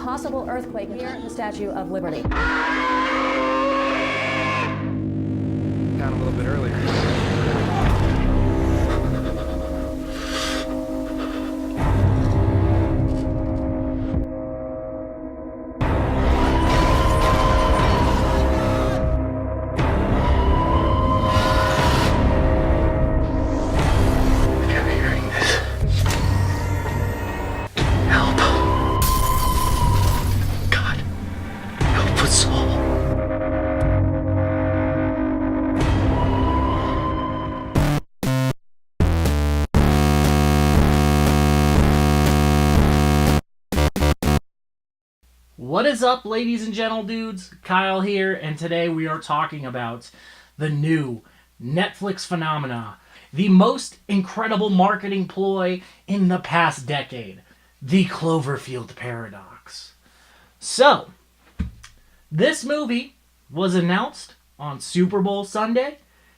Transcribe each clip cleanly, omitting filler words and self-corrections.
possible earthquake near the Statue of Liberty. Down a little bit earlier. What is up, ladies and gentle dudes? Kyle here, and today we are talking about the new Netflix phenomena, the most incredible marketing ploy in the past decade, the Cloverfield paradox. So, this movie was announced on Super Bowl Sunday,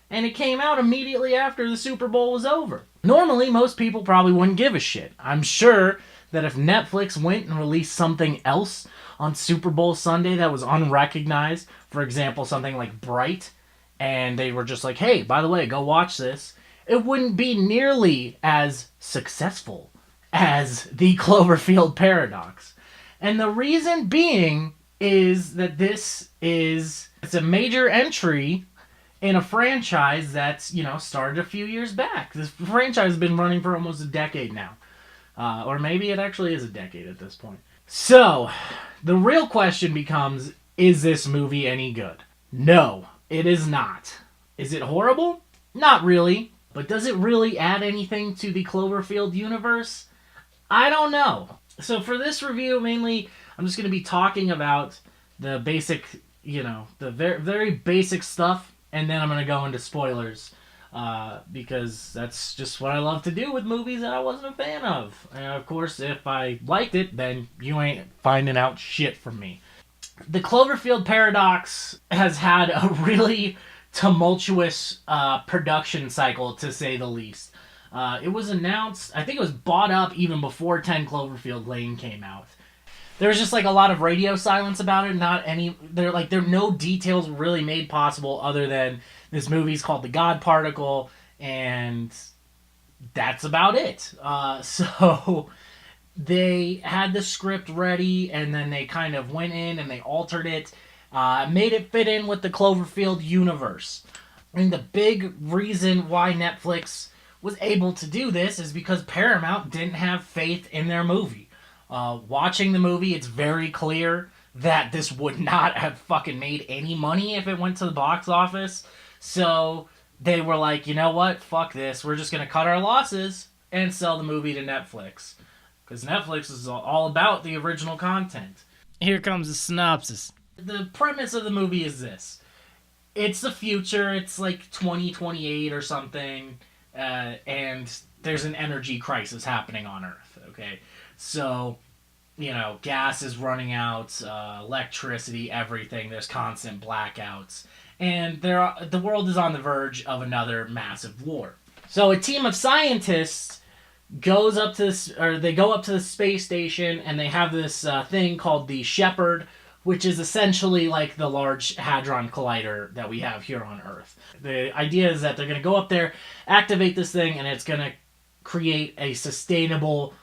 and it came out immediately after the Super Bowl was over. Normally, most people probably wouldn't give a shit. I'm sure that if Netflix went and released something else on Super Bowl Sunday that was unrecognized, for example, something like Bright, and they were just like, hey, by the way, go watch this, it wouldn't be nearly as successful as the Cloverfield paradox. And the reason being is that it's a major entry in a franchise that's, started a few years back. This franchise has been running for almost a decade now. Or maybe it actually is a decade at this point. So, the real question becomes, is this movie any good? No, it is not. Is it horrible? Not really. But does it really add anything to the Cloverfield universe? I don't know. So for this review, mainly, I'm just going to be talking about the basic, the very, very basic stuff, and then I'm going to go into spoilers. Because that's just what I love to do with movies that I wasn't a fan of. And of course, if I liked it, then you ain't finding out shit from me. The Cloverfield paradox has had a really tumultuous production cycle, to say the least. It was announced, I think it was bought up even before 10 Cloverfield Lane came out. There was just a lot of radio silence about it. There are no details really made possible other than this movie's called The God Particle, and that's about it. So they had the script ready, and then they kind of went in and they altered it, made it fit in with the Cloverfield universe. And the big reason why Netflix was able to do this is because Paramount didn't have faith in their movie. Watching the movie, it's very clear that this would not have fucking made any money if it went to the box office. So they were like, you know what? Fuck this. We're just going to cut our losses and sell the movie to Netflix. Because Netflix is all about the original content. Here comes the synopsis. The premise of the movie is this. It's the future. It's like 2028 or something. And there's an energy crisis happening on Earth. Okay? So, gas is running out, electricity, everything. There's constant blackouts. And the world is on the verge of another massive war. So a team of scientists goes up to they go up to the space station, and they have this thing called the Shepherd, which is essentially like the Large Hadron Collider that we have here on Earth. The idea is that they're going to go up there, activate this thing, and it's going to create a sustainable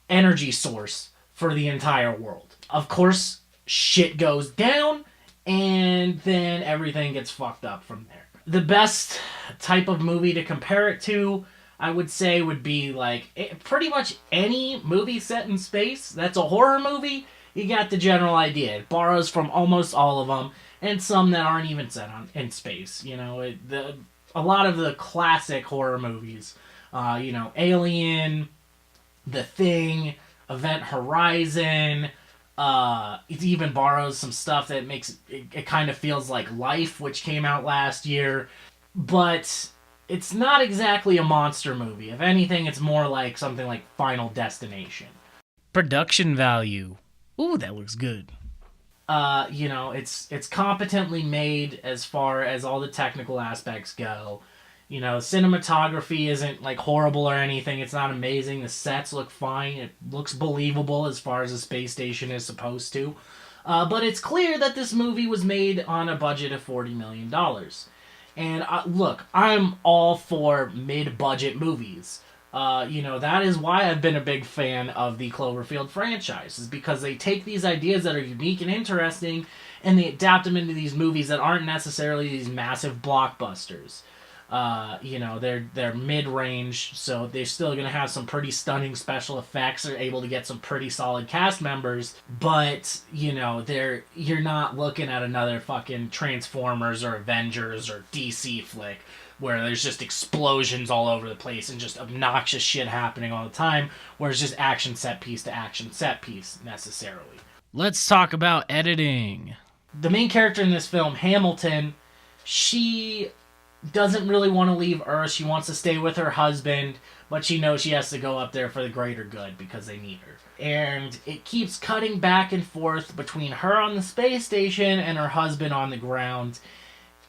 energy source for the entire world. Of course, shit goes down, and then everything gets fucked up from there. The best type of movie to compare it to, I would say, would be pretty much any movie set in space that's a horror movie. You got the general idea. It borrows from almost all of them, and some that aren't even set in space. A lot of the classic horror movies, Alien, The Thing, Event Horizon. It even borrows some stuff that makes it kind of feels like Life, which came out last year. But it's not exactly a monster movie. If anything, it's more like something like Final Destination. Production value. Ooh, that looks good. It's competently made as far as all the technical aspects go. You know, cinematography isn't like horrible or anything. It's not amazing. The sets look fine. It looks believable as far as a space station is supposed to. But it's clear that this movie was made on a budget of $40 million. And look, I'm all for mid-budget movies. You know, that is why I've been a big fan of the Cloverfield franchise, is because they take these ideas that are unique and interesting and they adapt them into these movies that aren't necessarily these massive blockbusters. You know, they're mid-range, so they're still going to have some pretty stunning special effects. They're able to get some pretty solid cast members, but, you know, you're not looking at another fucking Transformers or Avengers or DC flick where there's just explosions all over the place and just obnoxious shit happening all the time, where it's just action set piece to action set piece, necessarily. Let's talk about editing. The main character in this film, Hamilton, she doesn't really want to leave Earth. She wants to stay with her husband, but she knows she has to go up there for the greater good because they need her. And it keeps cutting back and forth between her on the space station and her husband on the ground.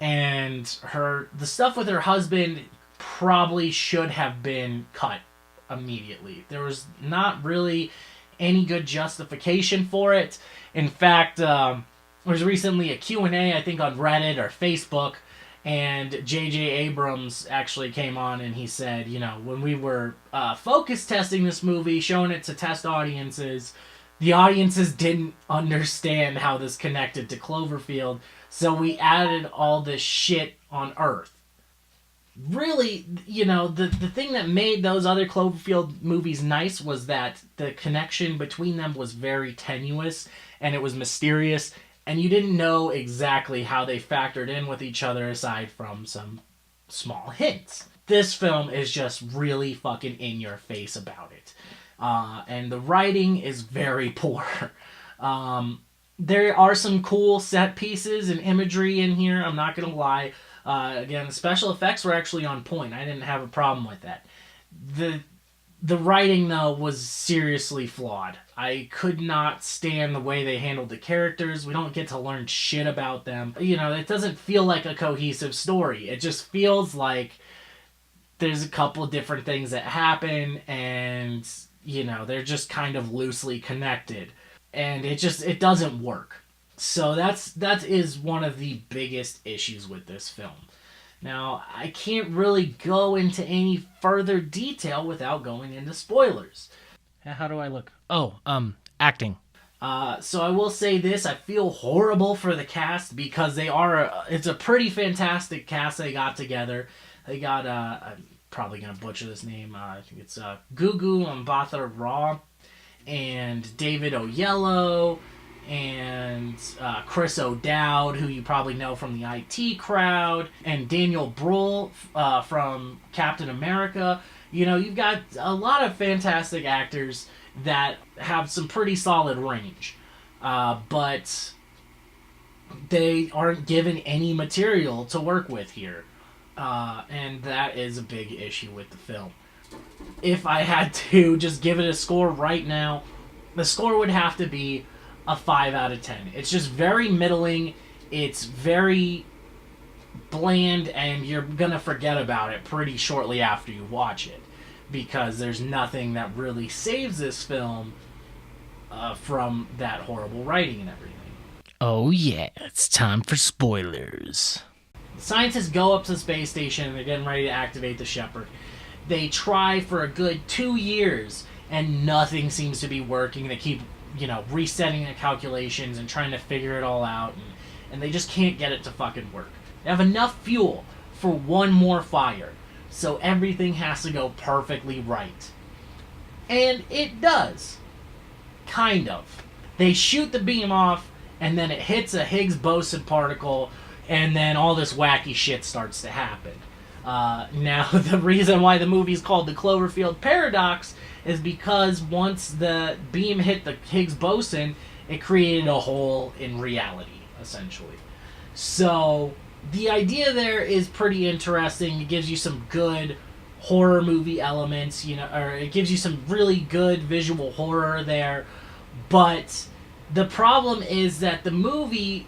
And the stuff with her husband probably should have been cut immediately. There was not really any good justification for it. In fact, there was recently a Q&A, I think, on Reddit or Facebook, and J.J. Abrams actually came on and he said, you know, when we were focus testing this movie, showing it to test audiences, the audiences didn't understand how this connected to Cloverfield, so we added all this shit on Earth. Really, you know, the thing that made those other Cloverfield movies nice was that the connection between them was very tenuous, and it was mysterious, and you didn't know exactly how they factored in with each other aside from some small hints. This film is just really fucking in your face about it. And the writing is very poor. There are some cool set pieces and imagery in here, I'm not going to lie. Again, the special effects were actually on point. I didn't have a problem with that. The writing, though, was seriously flawed. I could not stand the way they handled the characters. We don't get to learn shit about them. You know, it doesn't feel like a cohesive story. It just feels like there's a couple of different things that happen, and, you know, they're just kind of loosely connected. And it doesn't work. So that is one of the biggest issues with this film. Now, I can't really go into any further detail without going into spoilers. How do I look? Oh, acting. So I will say this, I feel horrible for the cast because it's a pretty fantastic cast they got together. They got, I'm probably going to butcher this name, I think it's Gugu Mbatha Raw, and David Oyelowo, and Chris O'Dowd, who you probably know from the IT Crowd, and Daniel Bruhl from Captain America. You know, you've got a lot of fantastic actors that have some pretty solid range, but they aren't given any material to work with here, and that is a big issue with the film. If I had to just give it a score right now, the score would have to be a 5 out of 10. It's just very middling. It's very bland, and you're gonna forget about it pretty shortly after you watch it, because there's nothing that really saves this film from that horrible writing and everything. Oh yeah, it's time for spoilers. The scientists go up to the space station and they're getting ready to activate the Shepherd. They try for a good 2 years and nothing seems to be working. They keep, you know, resetting the calculations and trying to figure it all out, and they just can't get it to fucking work. They have enough fuel for one more fire, so everything has to go perfectly right. And it does. Kind of. They shoot the beam off, and then it hits a Higgs boson particle, and then all this wacky shit starts to happen. Now, the reason why the movie's called the Cloverfield Paradox is because once the beam hit the Higgs boson, it created a hole in reality, essentially. So, the idea there is pretty interesting. It gives you some good horror movie elements, you know, or it gives you some really good visual horror there. But the problem is that the movie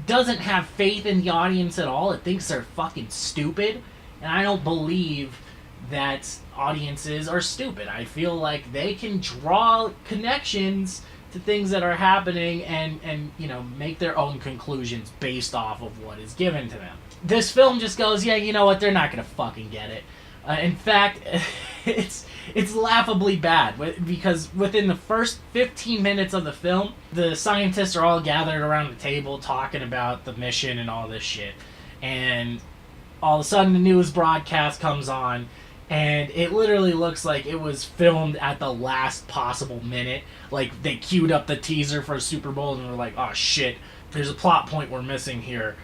doesn't have faith in the audience at all. It thinks they're fucking stupid. And I don't believe that audiences are stupid. I feel like they can draw connections to things that are happening and make their own conclusions based off of what is given to them. This film just goes, yeah, you know what, they're not gonna fucking get it. In fact, it's laughably bad, because within the first 15 minutes of the film, the scientists are all gathered around the table talking about the mission and all this shit. And all of a sudden the news broadcast comes on, and it literally looks like it was filmed at the last possible minute. Like, they queued up the teaser for Super Bowl and were like, oh shit, there's a plot point we're missing here.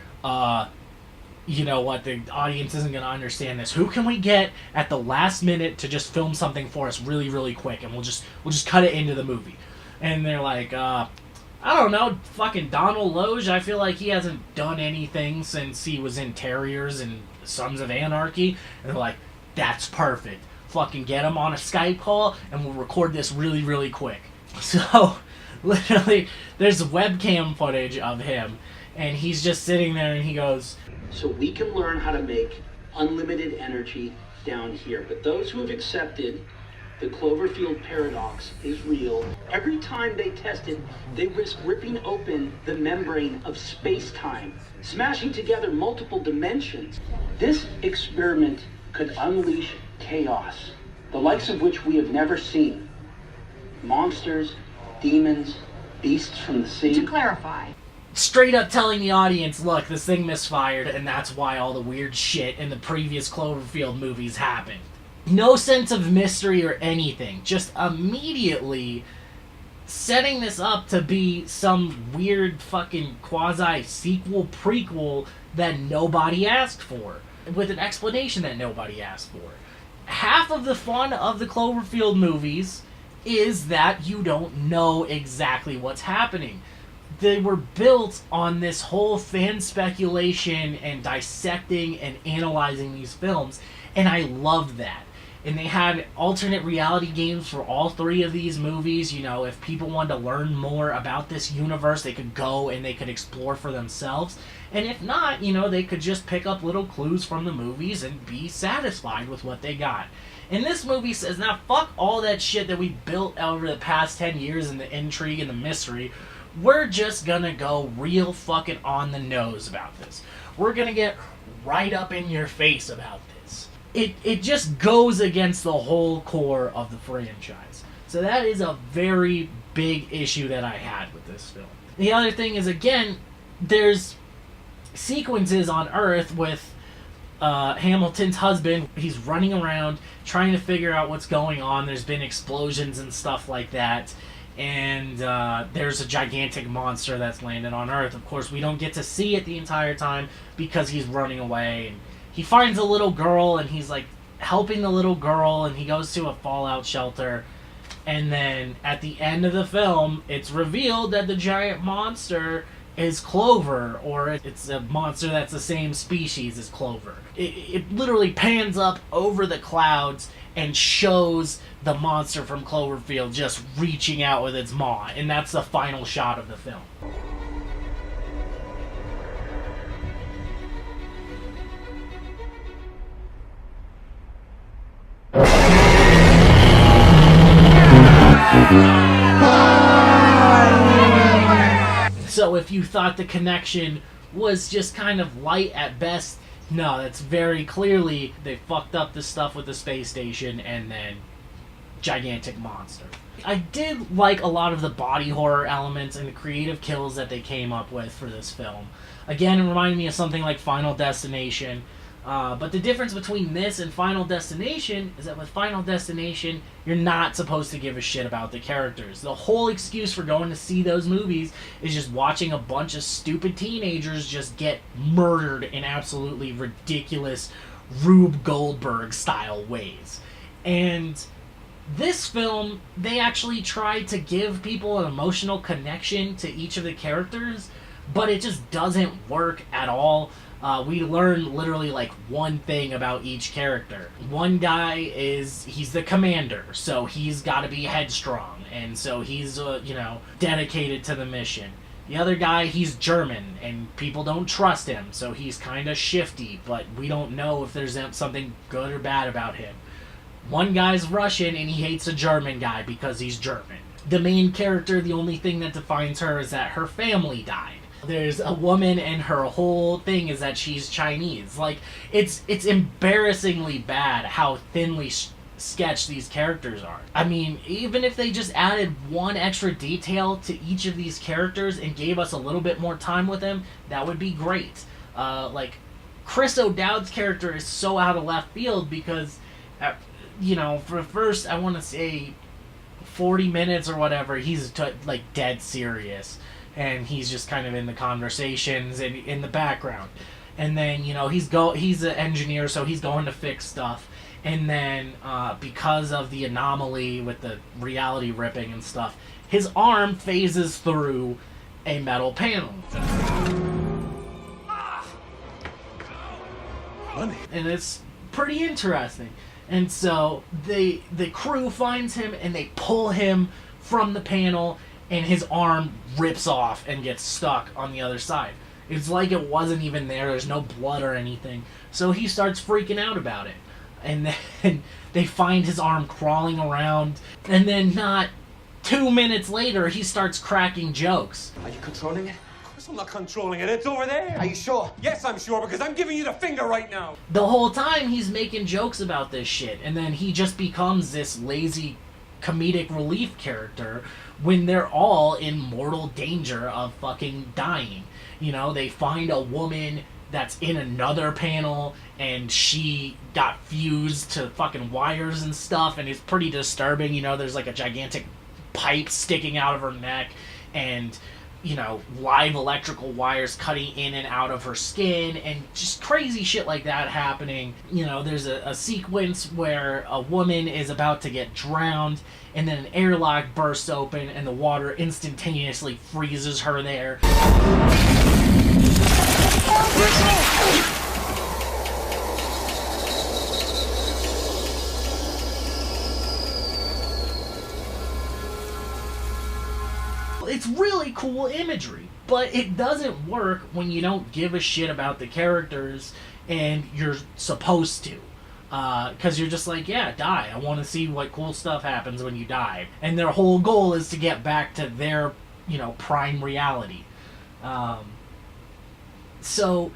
You know what, the audience isn't going to understand this. Who can we get at the last minute to just film something for us really, really quick, and we'll just cut it into the movie. And they're like, I don't know, fucking Donald Loge. I feel like he hasn't done anything since he was in Terriers and Sons of Anarchy. And they're like, that's perfect. Fucking get him on a Skype call, and we'll record this really, really quick. So, literally, there's webcam footage of him, and he's just sitting there, and he goes, so we can learn how to make unlimited energy down here. But those who have accepted the Cloverfield paradox is real, every time they test it, they risk ripping open the membrane of space-time, smashing together multiple dimensions. This experiment could unleash chaos, the likes of which we have never seen. Monsters, demons, beasts from the sea. To clarify, straight up telling the audience, look, this thing misfired, and that's why all the weird shit in the previous Cloverfield movies happened. No sense of mystery or anything. Just immediately setting this up to be some weird fucking quasi-sequel prequel that nobody asked for, with an explanation that nobody asked for. Half of the fun of the Cloverfield movies is that you don't know exactly what's happening. They were built on this whole fan speculation and dissecting and analyzing these films, and I loved that. And they had alternate reality games for all three of these movies. You know, if people wanted to learn more about this universe, they could go and they could explore for themselves. And if not, you know, they could just pick up little clues from the movies and be satisfied with what they got. And this movie says, now fuck all that shit that we built over the past 10 years and the intrigue and the mystery. We're just gonna go real fucking on the nose about this. We're gonna get right up in your face about this. It just goes against the whole core of the franchise. So that is a very big issue that I had with this film. The other thing is, again, there's sequences on Earth with Hamilton's husband. He's running around trying to figure out what's going on. There's been explosions and stuff like that. And there's a gigantic monster that's landed on Earth. Of course, we don't get to see it the entire time because he's running away. And he finds a little girl, and he's like helping the little girl, and he goes to a fallout shelter. And then at the end of the film, it's revealed that the giant monster is Clover, or it's a monster that's the same species as Clover. It literally pans up over the clouds and shows the monster from Cloverfield just reaching out with its maw, and that's the final shot of the film. So if you thought the connection was just kind of light at best, no, that's very clearly they fucked up the stuff with the space station and then gigantic monster. I did like a lot of the body horror elements and the creative kills that they came up with for this film. Again, it reminded me of something like Final Destination. But the difference between this and Final Destination is that with Final Destination, you're not supposed to give a shit about the characters. The whole excuse for going to see those movies is just watching a bunch of stupid teenagers just get murdered in absolutely ridiculous Rube Goldberg style ways. And this film, they actually tried to give people an emotional connection to each of the characters, but it just doesn't work at all. We learn literally like one thing about each character. One guy he's the commander, so he's got to be headstrong, and so he's dedicated to the mission. The other guy, he's German, and people don't trust him, so he's kind of shifty, but we don't know if there's something good or bad about him. One guy's Russian, and he hates a German guy because he's German. The main character, the only thing that defines her is that her family died. There's a woman, and her whole thing is that she's Chinese. Like, it's embarrassingly bad how thinly sketched these characters are. I mean, even if they just added one extra detail to each of these characters and gave us a little bit more time with them, that would be great. Like, Chris O'Dowd's character is so out of left field because, you know, for first, I want to say 40 minutes or whatever, he's like dead serious, and he's just kind of in the conversations and in the background. And then, you know, he's an engineer, so he's going to fix stuff. And then, because of the anomaly with the reality ripping and stuff, his arm phases through a metal panel. And it's pretty interesting. And so the crew finds him, and they pull him from the panel, and his arm rips off and gets stuck on the other side. It's like it wasn't even there. There's no blood or anything. So he starts freaking out about it. And then they find his arm crawling around, and then not 2 minutes later, he starts cracking jokes. Are you controlling it? Of course I'm not controlling it. It's over there. Are you sure? Yes, I'm sure, because I'm giving you the finger right now. The whole time, he's making jokes about this shit, and then he just becomes this lazy comedic relief character when they're all in mortal danger of fucking dying. You know, they find a woman that's in another panel, and she got fused to fucking wires and stuff, and it's pretty disturbing. You know, there's like a gigantic pipe sticking out of her neck, and, you know, live electrical wires cutting in and out of her skin, and just crazy shit like that happening. You know, there's a sequence where a woman is about to get drowned, and then an airlock bursts open, and the water instantaneously freezes her there. It's really cool imagery, but it doesn't work when you don't give a shit about the characters, and you're supposed to. Because you're just like, yeah, die. I want to see what cool stuff happens when you die. And their whole goal is to get back to their, you know, prime reality. So,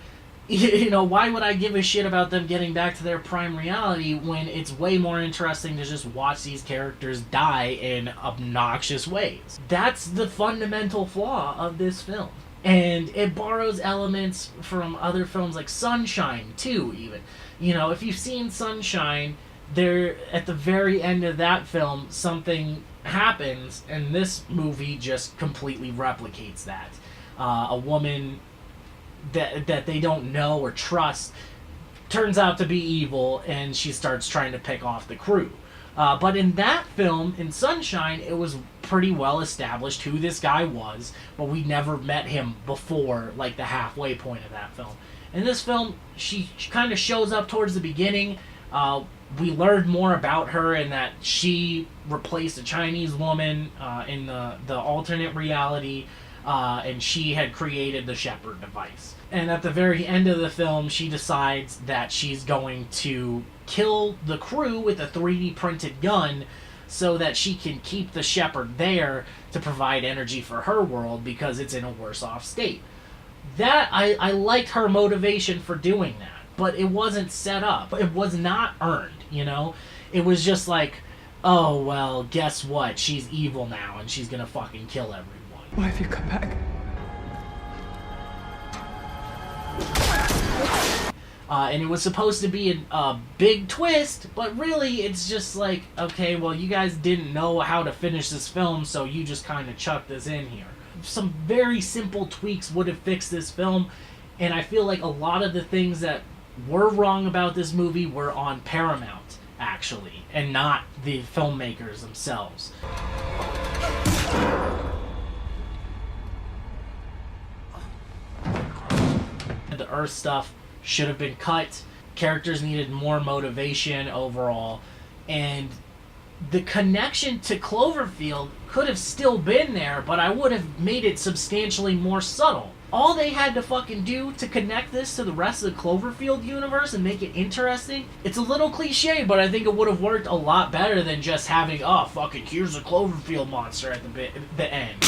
you know, why would I give a shit about them getting back to their prime reality when it's way more interesting to just watch these characters die in obnoxious ways? That's the fundamental flaw of this film. And it borrows elements from other films like Sunshine, too, even. You know, if you've seen Sunshine, there, at the very end of that film, something happens, and this movie just completely replicates that. A woman that they don't know or trust turns out to be evil, and she starts trying to pick off the crew. But in that film, in Sunshine, it was pretty well established who this guy was, but we never met him before, like, the halfway point of that film. In this film, she kind of shows up towards the beginning. We learned more about her in that she replaced a Chinese woman in the alternate reality, and she had created the Shepherd device. And at the very end of the film, she decides that she's going to kill the crew with a 3D printed gun so that she can keep the Shepherd there to provide energy for her world because it's in a worse off state. That, I liked her motivation for doing that, but it wasn't set up. It was not earned, you know? It was just like, oh, well, guess what? She's evil now, and she's gonna fucking kill everyone. Why have you come back? And it was supposed to be a big twist, but really it's just like, okay, well, you guys didn't know how to finish this film, so you just kind of chucked this in here. Some very simple tweaks would have fixed this film, and I feel like a lot of the things that were wrong about this movie were on Paramount, actually, and not the filmmakers themselves. The Earth stuff should have been cut. Characters needed more motivation overall, and the connection to Cloverfield could have still been there, but I would have made it substantially more subtle. All they had to fucking do to connect this to the rest of the Cloverfield universe and make it interesting, it's a little cliche, but I think it would have worked a lot better than just having, oh, fucking, here's a Cloverfield monster at the end.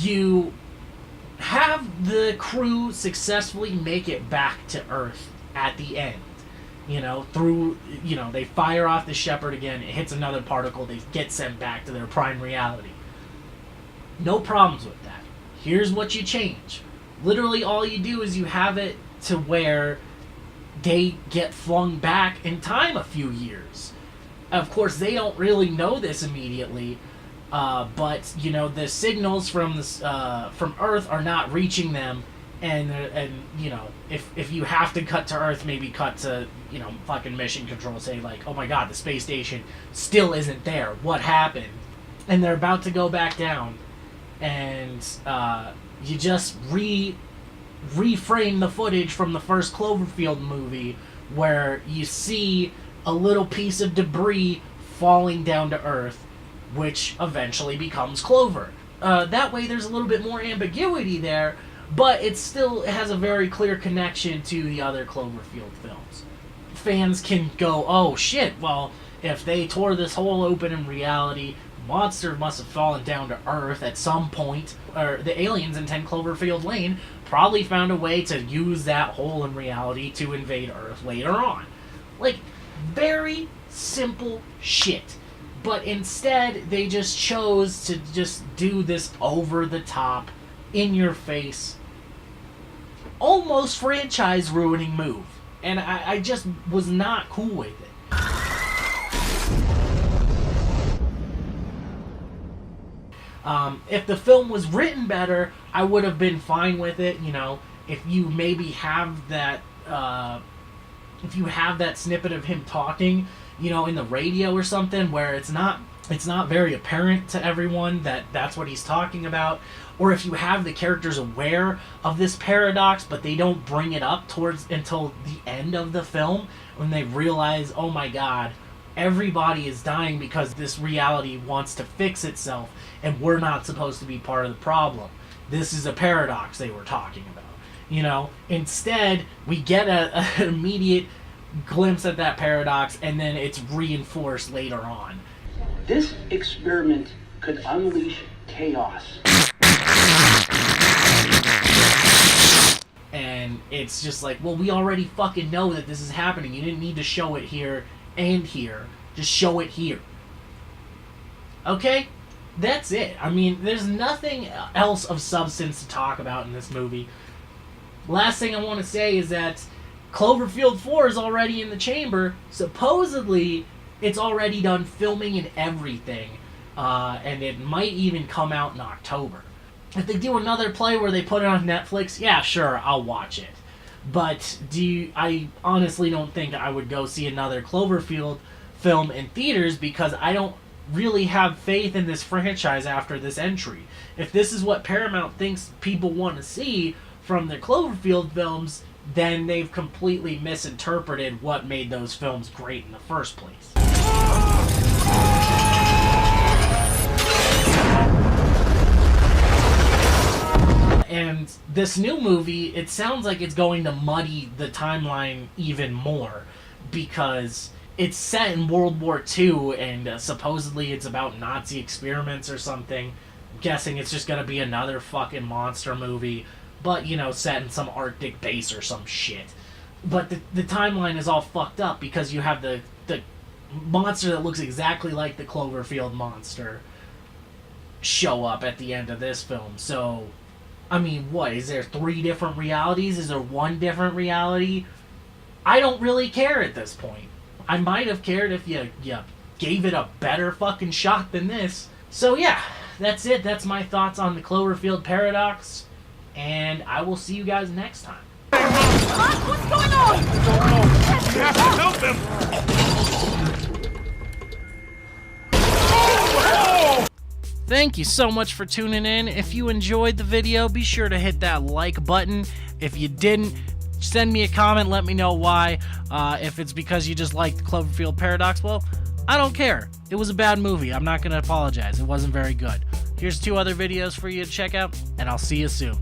You have the crew successfully make it back to Earth at the end. They fire off the Shepherd again, it hits another particle, they get sent back to their prime reality. No problems with that. Here's what you change. Literally all you do is you have it to where they get flung back in time a few years. Of course, they don't really know this immediately, but the signals from Earth are not reaching them, and if you have to cut to Earth, maybe cut to fucking mission control, say like, oh my god, the space station still isn't there. What happened? And they're about to go back down, and you just reframe the footage from the first Cloverfield movie, where you see a little piece of debris falling down to Earth, which eventually becomes Clover. That way there's a little bit more ambiguity there, but it still has a very clear connection to the other Cloverfield films. Fans can go, oh shit, well, if they tore this hole open in reality, monster must have fallen down to Earth at some point, or the aliens in 10 Cloverfield Lane probably found a way to use that hole in reality to invade Earth later on. Like, very simple shit. But instead, they just chose to just do this over-the-top, in-your-face, almost franchise-ruining move. And I just was not cool with it. If the film was written better, I would have been fine with it. If you maybe have that, snippet of him talking, in the radio or something, where it's not very apparent to everyone that that's what he's talking about, or if you have the characters aware of this paradox, but they don't bring it up until the end of the film, when they realize, oh my god, everybody is dying because this reality wants to fix itself, and we're not supposed to be part of the problem. This is a paradox they were talking about. Instead, we get an immediate glimpse at that paradox, and then it's reinforced later on. This experiment could unleash chaos. And it's just like, well, we already fucking know that this is happening. You didn't need to show it here and here. Just show it here. Okay? That's it. I mean, there's nothing else of substance to talk about in this movie. Last thing I want to say is that Cloverfield 4 is already in the chamber. Supposedly, it's already done filming and everything. And it might even come out in October. If they do another play where they put it on Netflix, yeah, sure, I'll watch it. But I honestly don't think I would go see another Cloverfield film in theaters, because I don't really have faith in this franchise after this entry. If this is what Paramount thinks people want to see from their Cloverfield films, then they've completely misinterpreted what made those films great in the first place. And this new movie, it sounds like it's going to muddy the timeline even more, because it's set in World War II, and supposedly it's about Nazi experiments or something. I'm guessing it's just going to be another fucking monster movie, but, set in some Arctic base or some shit. But the timeline is all fucked up, because you have the monster that looks exactly like the Cloverfield monster show up at the end of this film. So, I mean, what? Is there 3 different realities? Is there 1 different reality? I don't really care at this point. I might have cared if you gave it a better fucking shot than this. So yeah, that's it. That's my thoughts on the Cloverfield paradox. And I will see you guys next time. What's going on? I don't know. We have to help him. Thank you so much for tuning in. If you enjoyed the video, be sure to hit that like button. If you didn't, Send me a comment, let me know why. If it's because you just liked the Cloverfield Paradox, well, I don't care. It was a bad movie. I'm not going to apologize. It wasn't very good. Here's 2 other videos for you to check out, and I'll see you soon.